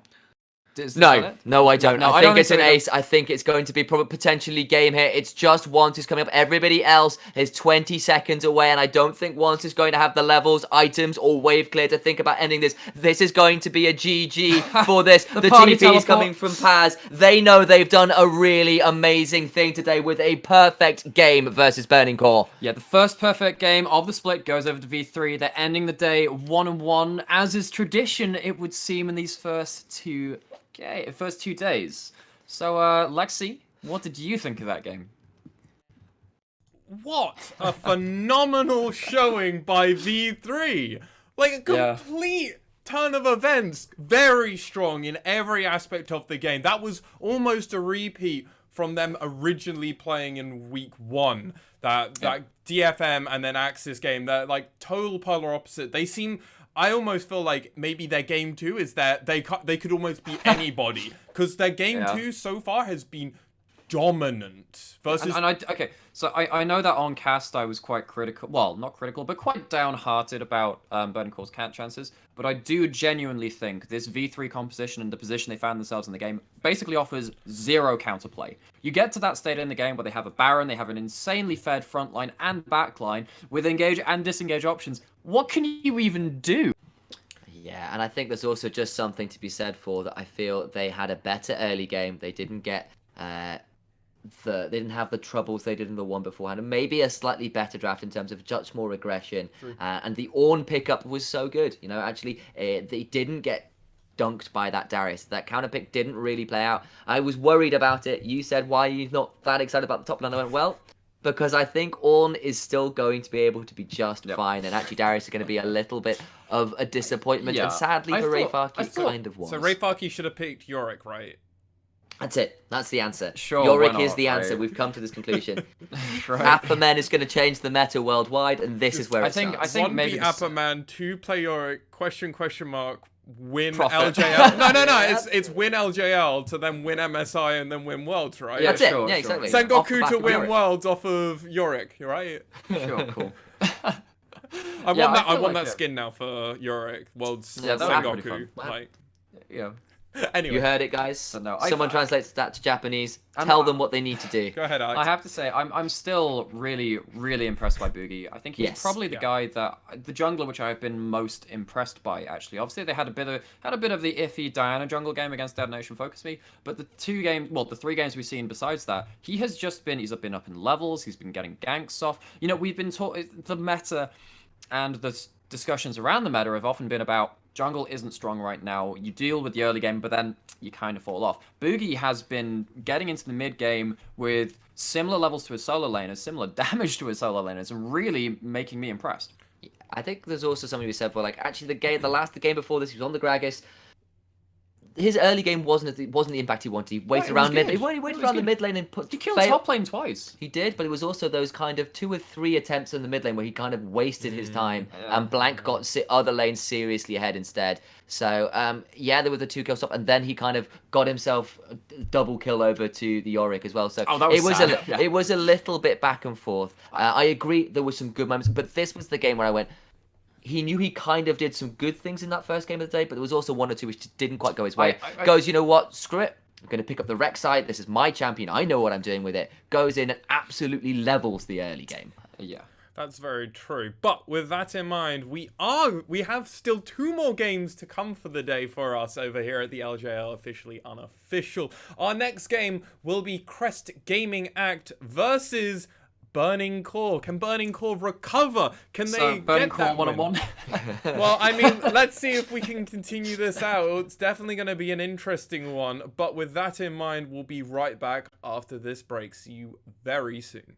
Is that No, it? no, I don't. No, I I think don't it's think an so either. ace. I think it's going to be probably potentially game here. It's just Once who's coming up. Everybody else is 20 seconds away, and I don't think Once is going to have the levels, items, or wave clear to think about ending this. This is going to be a GG for this. the party TP is teleport. coming from Paz. They know they've done a really amazing thing today with a perfect game versus Burning Core. Yeah, the first perfect game of the split goes over to V3. They're ending the day 1-1, as is tradition, it would seem, in these first two days. So, Lexi, what did you think of that game? What a phenomenal showing by V3. Like a complete turn of events. Very strong in every aspect of the game. That was almost a repeat from them originally playing in week 1. That DFM and then Axis game. That like total polar opposite. They seem... I almost feel like maybe their game 2 is that they could almost be anybody, because their game 2 so far has been dominant versus. So I know that on cast I was quite critical. Well, not critical, but quite downhearted about Burning Core's cat chances. But I do genuinely think this V3 composition and the position they found themselves in the game basically offers zero counterplay. You get to that state in the game where they have a Baron, they have an insanely fed front line and back line with engage and disengage options. What can you even do? Yeah, and I think there's also just something to be said for that. I feel they had a better early game. They didn't get they didn't have the troubles they did in the one beforehand, and maybe a slightly better draft in terms of much more aggression. And the Ornn pickup was so good. You know, actually, they didn't get dunked by that Darius. That counter pick didn't really play out. I was worried about it. You said, why are you not that excited about the top lane? I went, well, because I think Ornn is still going to be able to be just fine, and actually Darius is going to be a little bit of a disappointment, and sadly for Ray Farkey, it kind of was. So Ray Farkey should have picked Yorick, right? That's it. That's the answer. Sure, Yorick why is not, the answer. right? We've come to this conclusion. Right. Apperman is going to change the meta worldwide, and this is where it starts. I think One maybe beat this- Apperman, 2 play Yorick, question mark, win Profit. LJL. No, it's win LJL to then win MSI and then win Worlds, right? Yeah, That's it. sure, Yeah, sure. exactly. Off the Sengoku back to of win Yorick. Worlds off of Yorick, you're right? Sure, cool. I Yeah, want I feel that like it. skin now for Yorick, Worlds Yeah, that would be Sengoku. pretty fun. Like, Yeah. anyway, You heard it, guys. But no, Someone translates that to Japanese. I'm Tell not- them what they need to do. go ahead, Alex. I have to say, I'm still really impressed by Boogie. I think he's Yes. probably the guy that the jungler which I've been most impressed by. Actually, obviously they had a bit of the iffy Diana jungle game against Dead Nation Focus Me, but the 3 games we've seen besides that, he's been up in levels. He's been getting ganks off. You know, we've been the meta and the discussions around the meta have often been about jungle isn't strong right now. You deal with the early game, but then you kind of fall off. Boogie has been getting into the mid game with similar levels to his solo laners, similar damage to his solo laners, and really making me impressed. I think there's also something to be said for, like, actually the game before this, he was on the Gragas. His early game wasn't the impact he wanted. He waited it around was mid. good. He waited It was around the good. mid lane and He killed failed. top lane twice. He did, but it was also those kind of 2 or 3 attempts in the mid lane where he kind of wasted his time, and Blank got other lanes seriously ahead instead. So, there was a 2-kill stop, and then he kind of got himself a double kill over to the Yorick as well. So that was sad. it was a little bit back and forth. I agree, there were some good moments, but this was the game where I went, he knew he kind of did some good things in that first game of the day, but there was also 1 or 2 which didn't quite go his way. Goes, you know what, screw it. I'm going to pick up the Rek'Sai. This is my champion. I know what I'm doing with it. Goes in and absolutely levels the early game. Yeah. That's very true. But with that in mind, we have still 2 more games to come for the day for us over here at the LJL Officially Unofficial. Our next game will be Crest Gaming Act versus Burning Core. Can Burning Core recover? Can they Burning get Core that win? 1-on-1. Well, I mean, let's see if we can continue this out. It's definitely going to be an interesting one. But with that in mind, we'll be right back after this break. See you very soon.